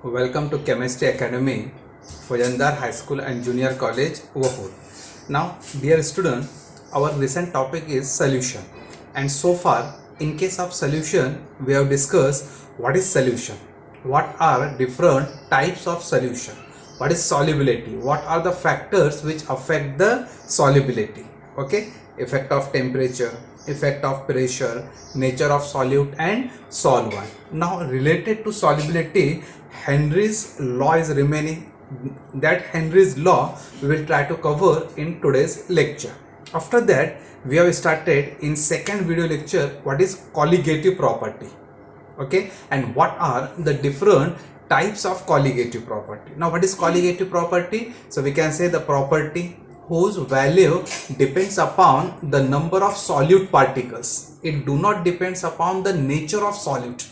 Welcome to Chemistry Academy, Fajandar High School and Junior College, Wahur. Now, dear student, our recent topic is solution. And so far, in case of solution, we have discussed what is solution, what are different types of solution, what is solubility, what are the factors which affect the solubility, okay, effect of temperature, effect of pressure, nature of solute and solvent. Now, related to solubility, Henry's law is remaining. That Henry's law we will try to cover in today's lecture. After that, we have started in second video lecture what is colligative property, okay, and what are the different types of colligative property. Now, what is colligative property? So we can say the property whose value depends upon the number of solute particles. It do not depends upon the nature of solute,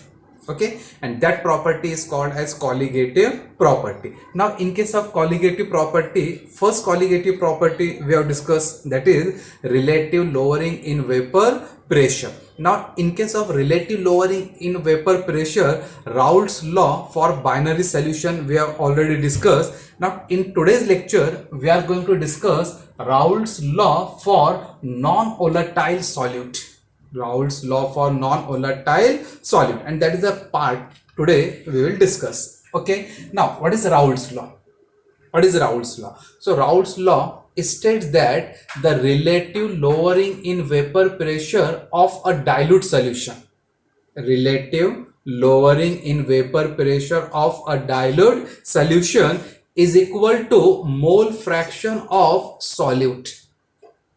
okay, and that property is called as colligative property. Now, in case of colligative property, first colligative property we have discussed, that is relative lowering in vapor pressure. Now, in case of relative lowering in vapor pressure, Raoult's law for binary solution we have already discussed. Now, in today's lecture we are going to discuss Raoult's law for non-volatile solute. Raoult's law for non-volatile solute, and that is the part today we will discuss. Okay, now what is Raoult's law? What is Raoult's law? So Raoult's law states that the relative lowering in vapor pressure of a dilute solution, relative lowering in vapor pressure of a dilute solution is equal to mole fraction of solute.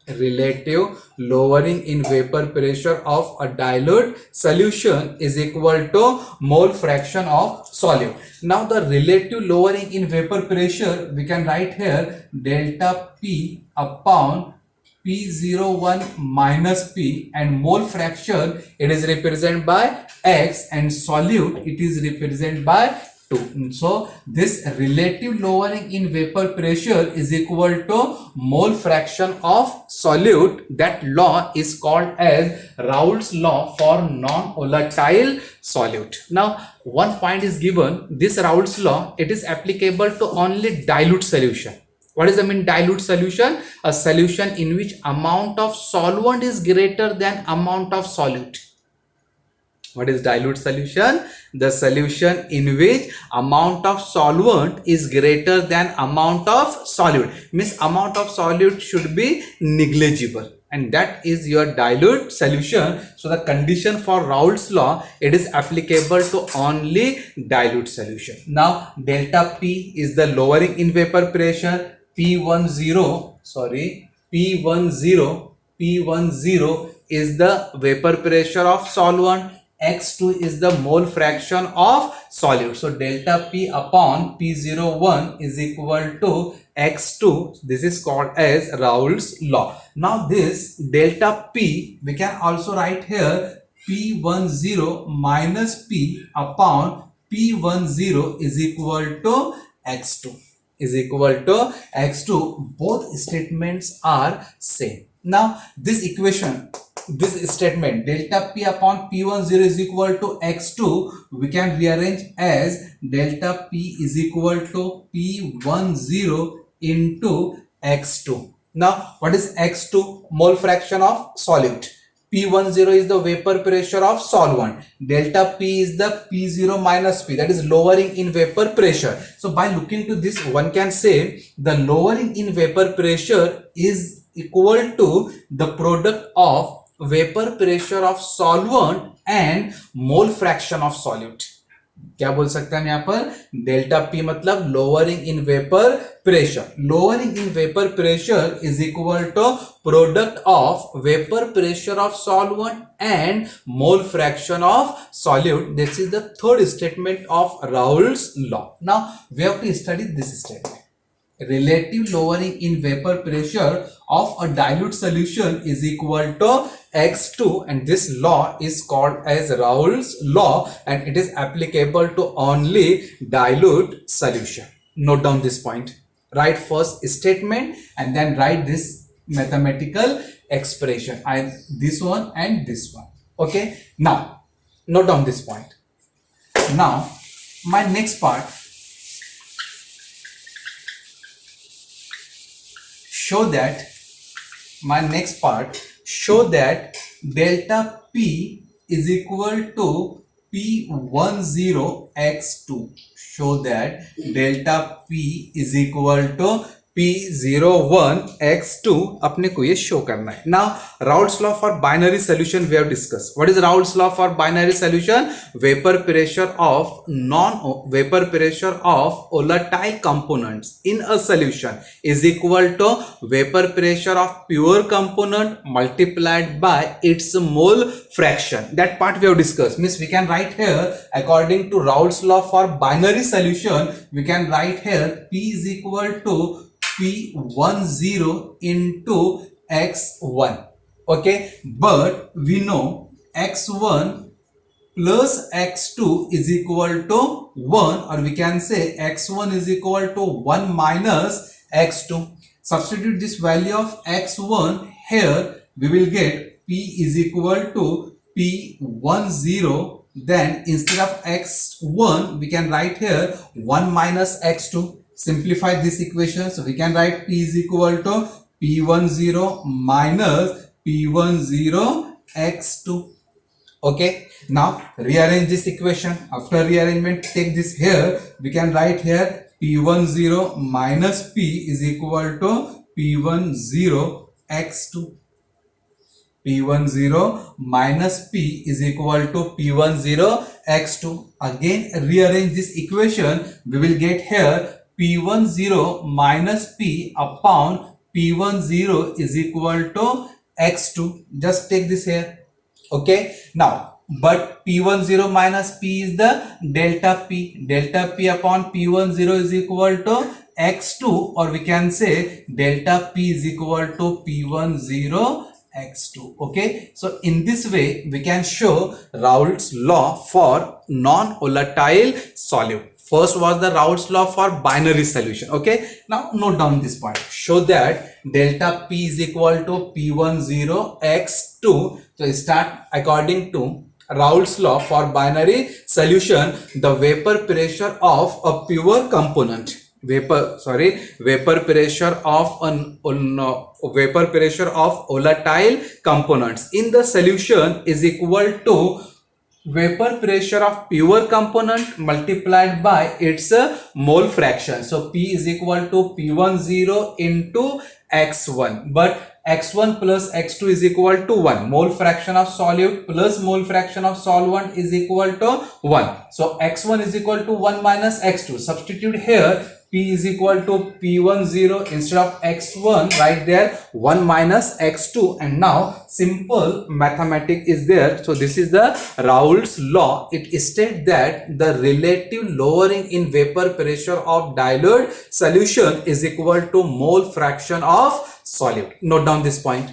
Relative lowering in vapor pressure of a dilute solution is equal to mole fraction of solute. Now, the relative lowering in vapor pressure we can write here delta P upon P01 minus P, and mole fraction it is represented by X and solute it is represented by 2. So this relative lowering in vapor pressure is equal to mole fraction of solute. That law is called as Raoult's law for non-volatile solute. Now, one point is given, this Raoult's law it is applicable to only dilute solution. What does I mean dilute solution? A solution in which amount of solvent is greater than amount of solute. What is dilute solution? The solution in which amount of solvent is greater than amount of solute. Means amount of solute should be negligible, and that is your dilute solution. So the condition for Raoult's law it is applicable to only dilute solution. Now, delta P is the lowering in vapor pressure. P10 is the vapor pressure of solvent. X2 is the mole fraction of solute. So delta P upon P01 is equal to X2. This is called as Raoult's law. Now this delta P we can also write here P10 minus P upon P10 is equal to X2. Is equal to X2. Both statements are same. Now this equation, this statement delta P upon P10 is equal to X2 we can rearrange as delta P is equal to P10 into X2. Now what is X2? Mole fraction of solute. P10 is the vapor pressure of solvent. Delta P is the P0 minus P, that is lowering in vapor pressure. So by looking to this, one can say the lowering in vapor pressure is equal to the product of vapor pressure of solvent and mole fraction of solute. क्या बोल सकते हैं हम यहाँ पर? Delta P मतलब lowering in vapor pressure. Lowering in vapor pressure is equal to product of vapor pressure of solvent and mole fraction of solute. This is the third statement of Raoult's law. Now we have to study this statement. Relative lowering in vapor pressure of a dilute solution is equal to X2, and this law is called as Raoult's law, and it is applicable to only dilute solution. Note down this point. Write first statement and then write this mathematical expression. This one and this one. Okay. Now note down this point. Now my next part, show that my next part, show that delta P is equal to P10 x2. Show that delta P is equal to P01 x2 अपने को ये show करना है. Now Raoult's law for binary solution we have discussed. What is Raoult's law for binary solution? Vapor pressure of volatile components in a solution is equal to vapor pressure of pure component multiplied by its mole fraction. That part we have discussed. Means we can write here according to Raoult's law for binary solution, we can write here P is equal to P10 into x1. Okay, but we know x1 plus x2 is equal to 1, or we can say x1 is equal to 1 minus x2. Substitute this value of x1 here, we will get P is equal to P10. Then instead of x1 we can write here 1 minus x2. Simplify this equation, so we can write P is equal to P10 minus P10 x2. Okay, now rearrange this equation. After rearrangement, take this here, we can write here P10 minus P is equal to P10 x2. P10 minus P is equal to P10 x2. Again rearrange this equation, we will get here P10 minus P upon P10 is equal to x2. Just take this here. Okay, now but P10 minus P is the delta P. Delta P upon P10 is equal to x2, or we can say delta P is equal to P10 x2. Okay, so in this way we can show Raoult's law for non-volatile solute. First was the Raoult's law for binary solution. Okay, now note down this point. Show that delta P is equal to P10 x2. So start according to Raoult's law for binary solution, the vapor pressure of a pure component, vapor pressure of volatile components in the solution is equal to vapor pressure of pure component multiplied by its mole fraction. So P is equal to P10 into x1, but x1 plus x2 is equal to 1. Mole fraction of solute plus mole fraction of solvent is equal to 1. So x1 is equal to 1 minus x2. Substitute here P is equal to P10 instead of x1, right there 1 minus x2, and now simple mathematics is there. So this is the Raoult's law. It states that the relative lowering in vapor pressure of dilute solution is equal to mole fraction of solute. Note down this point.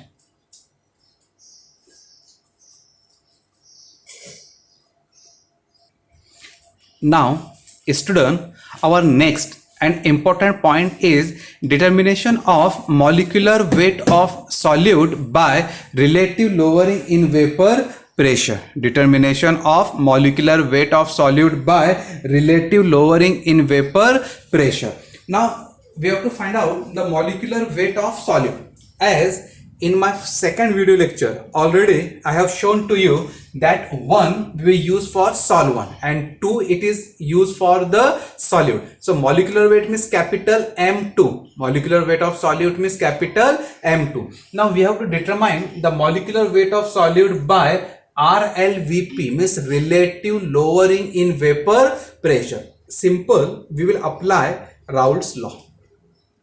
Now student, our next and important point is determination of molecular weight of solute by relative lowering in vapor pressure. Determination of molecular weight of solute by relative lowering in vapor pressure. Now we have to find out the molecular weight of solute. As in my second video lecture already I have shown to you that 1 we use for solvent and 2 it is used for the solute. So molecular weight means capital M2. Molecular weight of solute means capital M2. Now we have to determine the molecular weight of solute by RLVP, means relative lowering in vapor pressure. Simple, we will apply Raoult's law.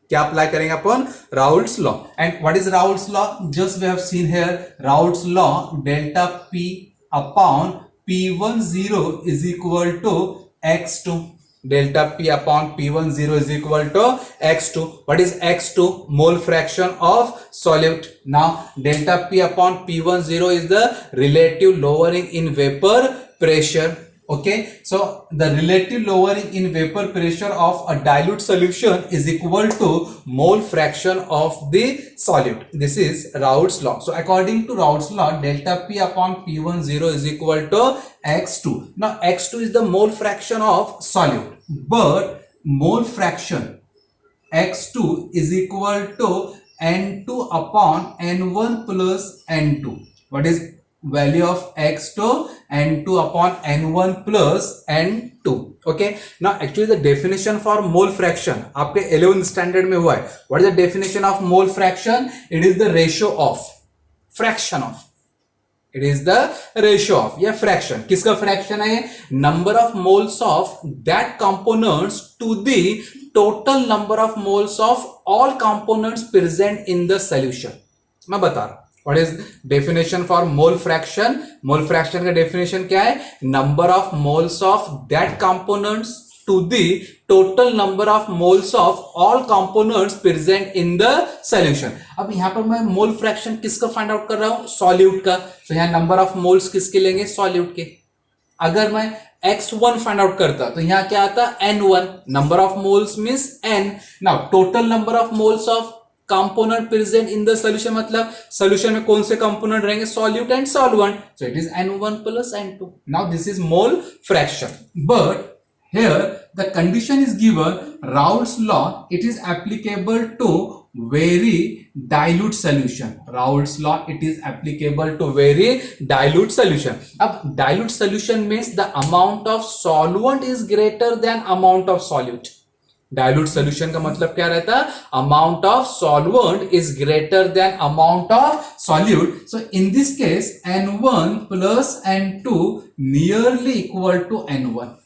क्या apply करेंगे अपन? Raoult's law. And what is Raoult's law? Just we have seen here Raoult's law, delta P upon P10 is equal to x2. Delta P upon P10 is equal to x2. What is x2? Mole fraction of solute. Now delta P upon P10 is the relative lowering in vapor pressure. Okay, so the relative lowering in vapor pressure of a dilute solution is equal to mole fraction of the solute. This is Raoult's law. So according to Raoult's law, delta P upon P10 is equal to x2. Now x2 is the mole fraction of solute, but mole fraction x2 is equal to n2 upon n1 plus n2. What is value of x2? n2 upon n1 plus n2. Okay, now actually the definition for mole fraction आपके 11th standard में हुआ है. What is the definition of mole fraction? It is the ratio of, fraction of, it is the ratio of या fraction. किसका fraction है? Number of moles of that components to the total number of moles of all components present in the solution. मैं बता रहा हूं. What is definition for mole fraction? Mole fraction का definition क्या है? Number of moles of that components to the total number of moles of all components present in the solution. अब यहां पर मैं mole fraction किसका find out कर रहा हूं? Solute का. तो यहां number of moles किसके लेंगे? Solute के. अगर मैं x1 find out करता तो यहां क्या आता? n1. Number of moles means n. Now total number of moles of component present in the solution मतलब solution में कौन से component रहेंगे? Solute and solvent. So it is n1 plus n2. Now this is mole fraction. But here the condition is given Raoult's law. It is applicable to very dilute solution. Raoult's law, it is applicable to very dilute solution. अब dilute solution means the amount of solvent is greater than amount of solute. Dilute solution का मतलब क्या रहता है? Amount of solvent is greater than amount of solute. So in this case n1 plus n2 nearly equal to n1.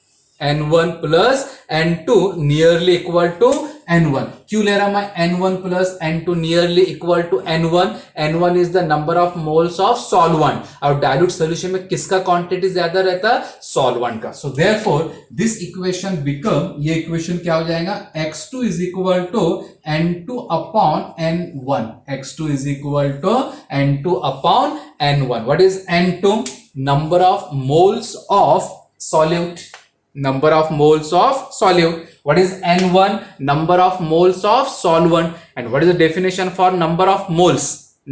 n1 plus n2 nearly equal to n1. क्यों ले रहा मैं n1 plus n2 nearly equal to n1? n1 is the number of moles of solvent. और dilute solution में किसका quantity ज्यादा रहता है? सॉल्वेंट का. So therefore this equation become, ये इक्वेशन क्या हो जाएगा? x2 is equal to n2 upon n1. x2 is equal to n2 upon n1. What is n2? Number of moles of solute. Number of moles of solute. What is n1? Number of moles of solvent. And what is the definition for number of moles?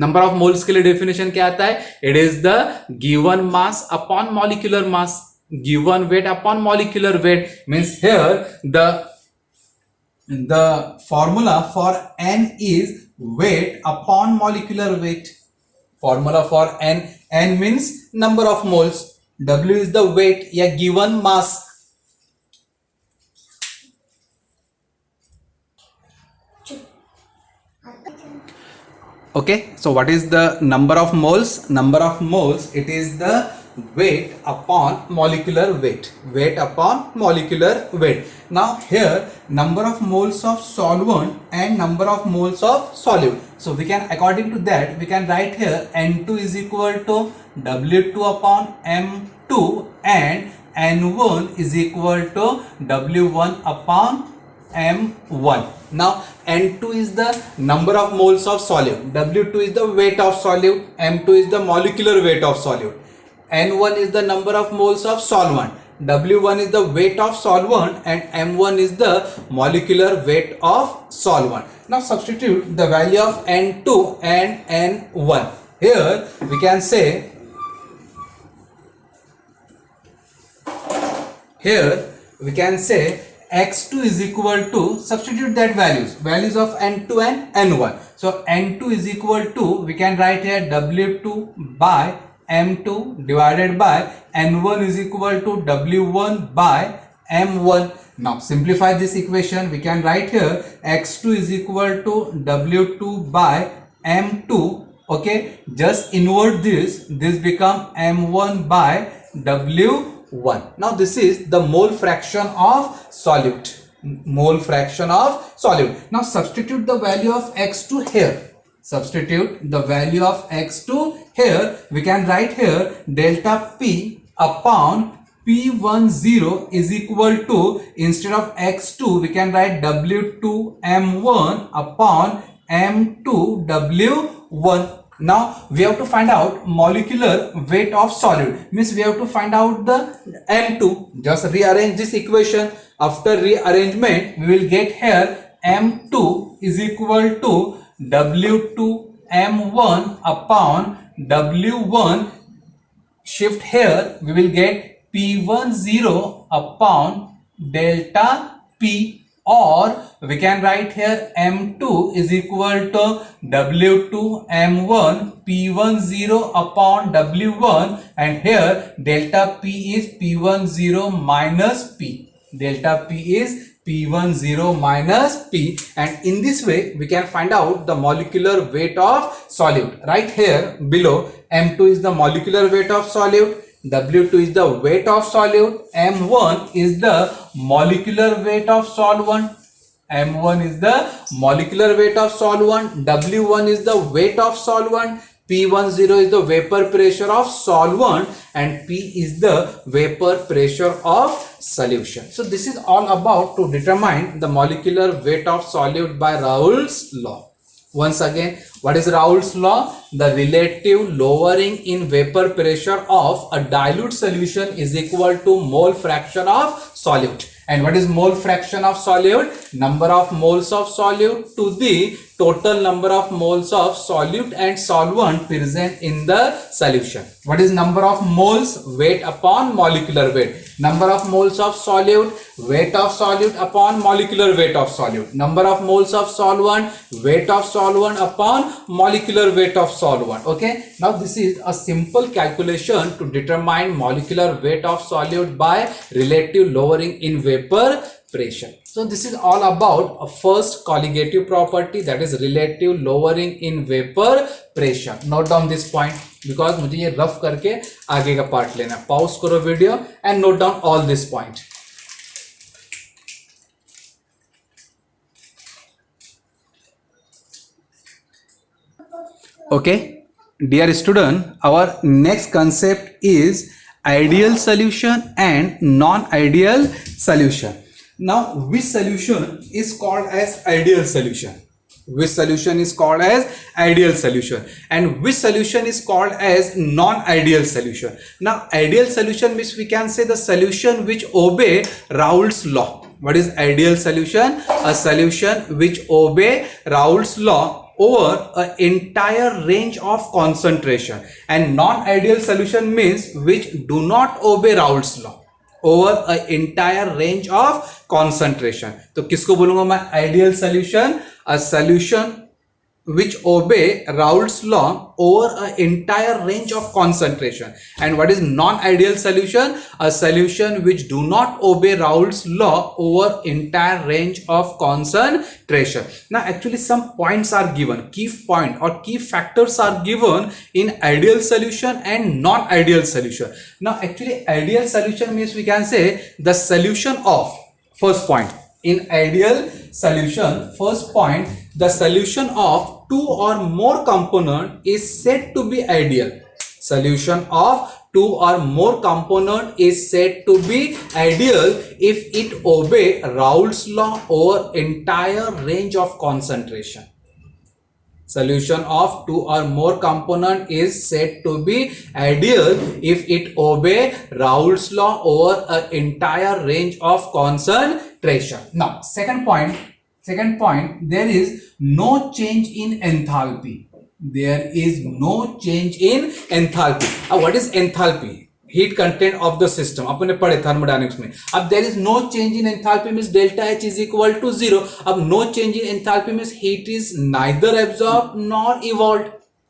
Number of moles के लिए definition क्या आता है? It is the given mass upon molecular mass. Given weight upon molecular weight. Means here the formula for n is weight upon molecular weight. Formula for n means number of moles. W is the weight या given mass. Okay, so what is the number of moles? Number of moles, it is the weight upon molecular weight. Weight upon molecular weight. Now here number of moles of solvent and number of moles of solute. So we can, according to that, we can write here n2 is equal to W2 upon M2 and n1 is equal to W1 upon M1. Now n2 is the number of moles of solute, W2 is the weight of solute, M2 is the molecular weight of solute, n1 is the number of moles of solvent, W1 is the weight of solvent and M1 is the molecular weight of solvent. Now substitute the value of n2 and n1. Here we can say, x2 is equal to, substitute that values of n2 and n1. So n2 is equal to, we can write here W2 by M2 divided by n1 is equal to W1 by M1. Now simplify this equation. We can write here x2 is equal to W2 by M2. Okay, just invert this become M1 by W1. Now this is the mole fraction of solute. Mole fraction of solute. Now substitute the value of x2 here. Substitute the value of x2 here. We can write here delta P upon P10 is equal to, instead of x2 we can write W2 M1 upon M2 W1. Now we have to find out molecular weight of solute. Means we have to find out the M2. Just rearrange this equation. After rearrangement we will get here M2 is equal to W2 M1 upon W1. Shift here we will get P10 upon delta P. or we can write here M2 is equal to W2 M1 P10 upon W1, and here delta P is P10 minus P. Delta P is P10 minus P, and in this way we can find out the molecular weight of solute. Right here below, M2 is the molecular weight of solute, W2 is the weight of solute, M1 is the molecular weight of solvent, M1 is the molecular weight of solvent, W1 is the weight of solvent, P10 is the vapor pressure of solvent, and P is the vapor pressure of solution. So this is all about to determine the molecular weight of solute by Raoult's law. Once again, what is Raoult's law? The relative lowering in vapor pressure of a dilute solution is equal to mole fraction of solute. And what is mole fraction of solute? Number of moles of solute to the total number of moles of solute and solvent present in the solution. What is number of moles? Weight upon molecular weight. Number of moles of solute, weight of solute upon molecular weight of solute. Number of moles of solvent, weight of solvent upon molecular weight of solvent. Okay, now this is a simple calculation to determine molecular weight of solute by relative lowering in vapor pressure. So this is all about a first colligative property, that is relative lowering in vapor pressure. Note down this point because मुझे ये rough करके आगे का part लेना है. Pause करो video and note down all this point. Okay, dear student, our next concept is ideal solution and non-ideal solution. Now, which solution is called as ideal solution? Which solution is called as ideal solution, and which solution is called as non-ideal solution? Now, ideal solution means we can say the solution which obey Raoult's law. What is ideal solution? A solution which obey Raoult's law over an entire range of concentration, and non-ideal solution means which do not obey Raoult's law over an entire range of concentration. तो किसको बोलूंगा मैं ideal solution? A solution which obey Raoult's law over an entire range of concentration. And what is non-ideal solution? A solution which do not obey Raoult's law over entire range of concentration. Now actually some points are given, key point or key factors are given in ideal solution and non-ideal solution. Now actually ideal solution means we can say the solution of, first point, in ideal solution, first point, the solution of two or more component is said to be ideal. Solution of two or more component is said to be ideal if it obey Raoult's law over entire range of concentration. Solution of two or more component is said to be ideal if it obey Raoult's law over an entire range of concentration. Now, second point, there is no change in enthalpy. There is no change in enthalpy. What is enthalpy? Heat content of the system. अपने पढ़े thermodynamics में. अब there is no change in enthalpy means delta H is equal to 0. अब no change in enthalpy means heat is neither absorbed nor evolved.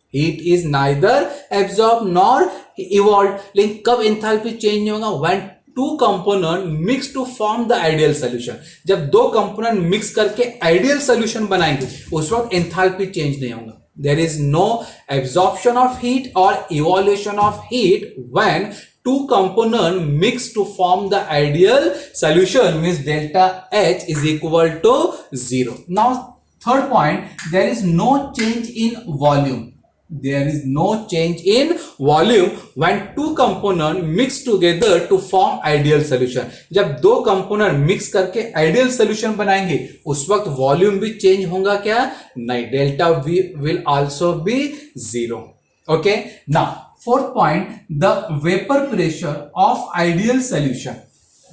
Heat is neither absorbed nor evolved. लेकिन कब enthalpy change नहीं होगा? When two component mix to form the ideal solution. जब दो component mix करके ideal solution बनाएंगे, उस वक्त enthalpy change नहीं होगा. There is no absorption of heat or evolution of heat when two components mix to form the ideal solution, means delta H is equal to 0. Now, third point, there is no change in volume. There is no change in volume when two components mix together to form ideal solution. जब दो component mix करके ideal solution बनाएंगे, उस वक्त volume भी change होगा क्या? नहीं, delta V will also be 0. Okay. Now, fourth point, the vapor pressure of ideal solution.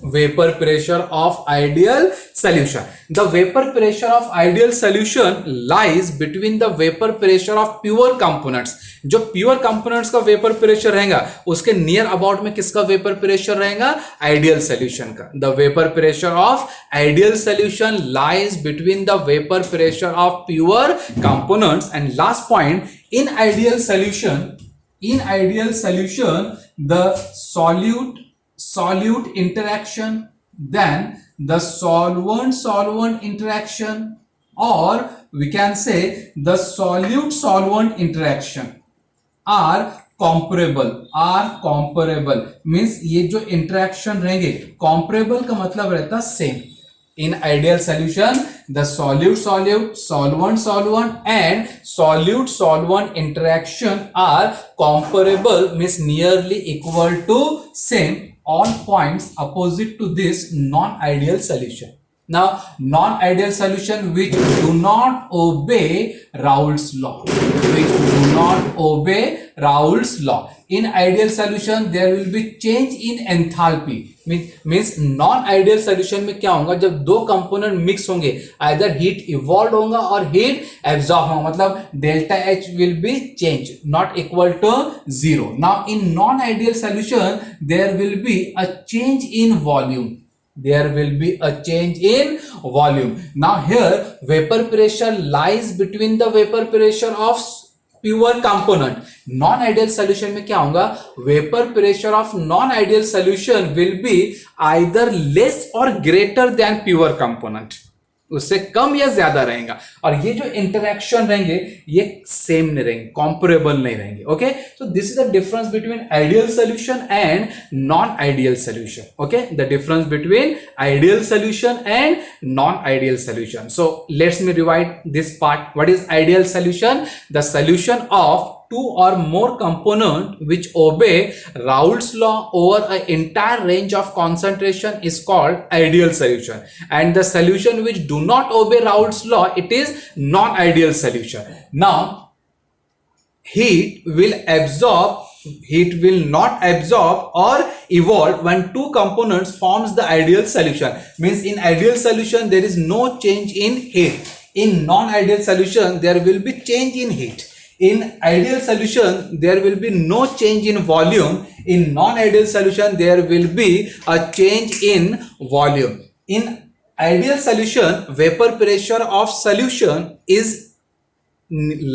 vapor pressure of ideal solution. The vapor pressure of ideal solution lies between the vapor pressure of pure components. जो pure components का vapour pressure रहेगा उसके near about में किसका vapour pressure रहेगा? Ideal solution का. The vapour pressure of ideal solution lies between the vapour pressure of pure components. And last point, in ideal solution the solute interaction, then the solvent interaction, or we can say the solute interaction are comparable. Means ये जो interaction रहेंगे, comparable का मतलब रहता है same. In ideal solution, the solute-solvent and solute-solvent interaction are comparable, means nearly equal to same on points opposite to this non-ideal solution. Now, non-ideal solution which do not obey Raoult's law. In ideal solution, there will be change in enthalpy. Means non-ideal solution में क्या होगा? जब दो component mix होंगे, either heat evolved होगा और heat absorbed होगा, मतलब delta H will be change, not equal to 0. Now, in non-ideal solution, there will be a change in volume. Now here, vapor pressure lies between the vapor pressure of pure component. Non-ideal solution में क्या होगा? Vapor pressure of non-ideal solution will be either less or greater than pure component. उससे कम या ज्यादा रहेगा. और ये जो इंटरेक्शन रहेंगे ये सेम नहीं रहेंगे, कॉम्परेबल नहीं रहेंगे. Okay, so this is the difference between ideal solution and non ideal solution. Okay, the difference between ideal solution and non ideal solution. So let's me revise this part. What is ideal solution? The solution of two or more components which obey Raoult's law over an entire range of concentration is called ideal solution, and the solution which do not obey Raoult's law, it is non-ideal solution. Now, heat will not absorb or evolve when two components forms the ideal solution. Means in ideal solution there is no change in heat. In non-ideal solution there will be change in heat. In ideal solution, there will be no change in volume. In non-ideal solution, there will be a change in volume. In ideal solution, vapor pressure of solution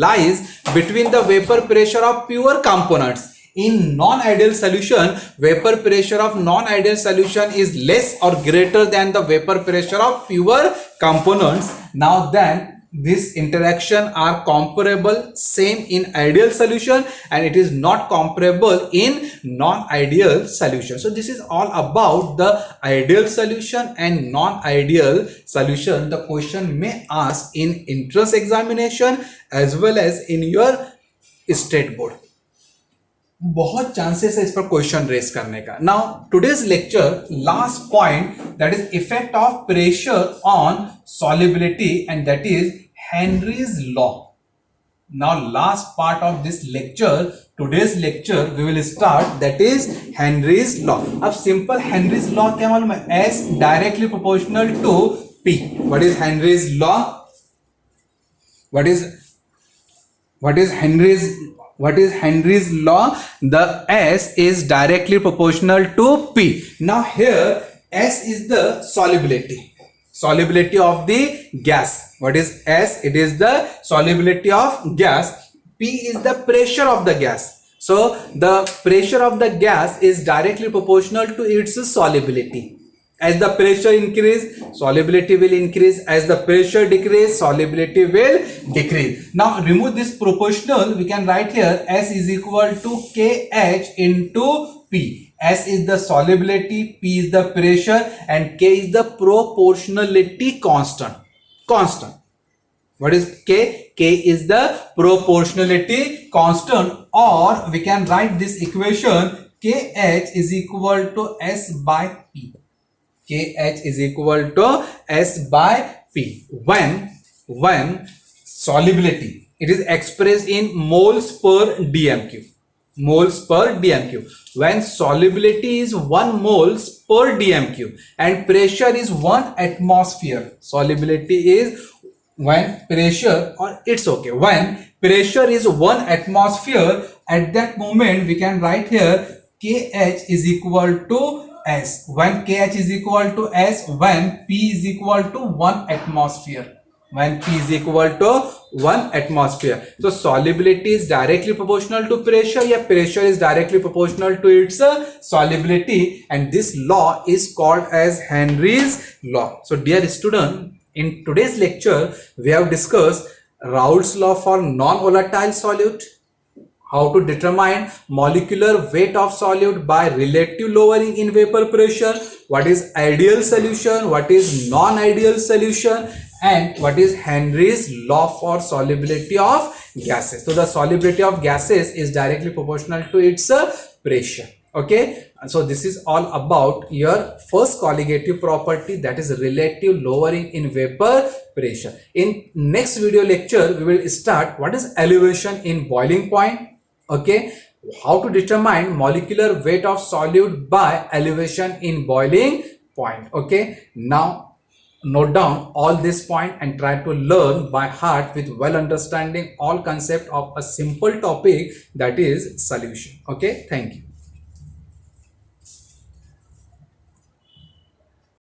lies between the vapor pressure of pure components. In non-ideal solution, vapor pressure of non-ideal solution is less or greater than the vapor pressure of pure components. Now then, this interaction are comparable same in ideal solution and it is not comparable in non-ideal solution. So this is all about the ideal solution and non-ideal solution. The question may ask in entrance examination as well as in your state board. बहुत chances है इस पर question race करने का. Now today's lecture last point, that is effect of pressure on solubility, and that is Henry's law. Now last part of this lecture, today's lecture we will start, that is Henry's law. अब simple Henry's law क्या मालूम है? S directly proportional to P. What is Henry's law? What is Henry's law? The S is directly proportional to P. Now here S is the solubility of the gas. What is S? It is the solubility of gas. P is the pressure of the gas. So the pressure of the gas is directly proportional to its solubility. As the pressure increase, solubility will increase. As the pressure decrease, solubility will decrease. Now remove this proportional. We can write here S is equal to KH into P. S is the solubility, P is the pressure, and K is the proportionality constant. What is K? K is the proportionality constant, or we can write this equation KH is equal to S by P. KH is equal to S by P. When solubility, it is expressed in moles per dm cube. moles per dm cube. When solubility is 1 moles per dm cube and pressure is 1 atmosphere, solubility is when pressure, or it's okay, when pressure is 1 atmosphere, at that moment we can write here kh is equal to s. When kh is equal to s, when p is equal to 1 atmosphere, when p is equal to 1 atmosphere. So solubility is directly proportional to pressure, yeah, pressure is directly proportional to its solubility, and this law is called as Henry's law. So dear student, in today's lecture we have discussed Raoult's law for non-volatile solute, how to determine molecular weight of solute by relative lowering in vapor pressure, what is ideal solution, what is non-ideal solution, and what is Henry's law for solubility of gases. So the solubility of gases is directly proportional to its pressure. Okay, so this is all about your first colligative property, that is relative lowering in vapor pressure. In next video lecture we will start what is elevation in boiling point. Okay, how to determine molecular weight of solute by elevation in boiling point. Okay, now note down all this point and try to learn by heart with well understanding all concept of a simple topic, that is solution. Okay, thank you.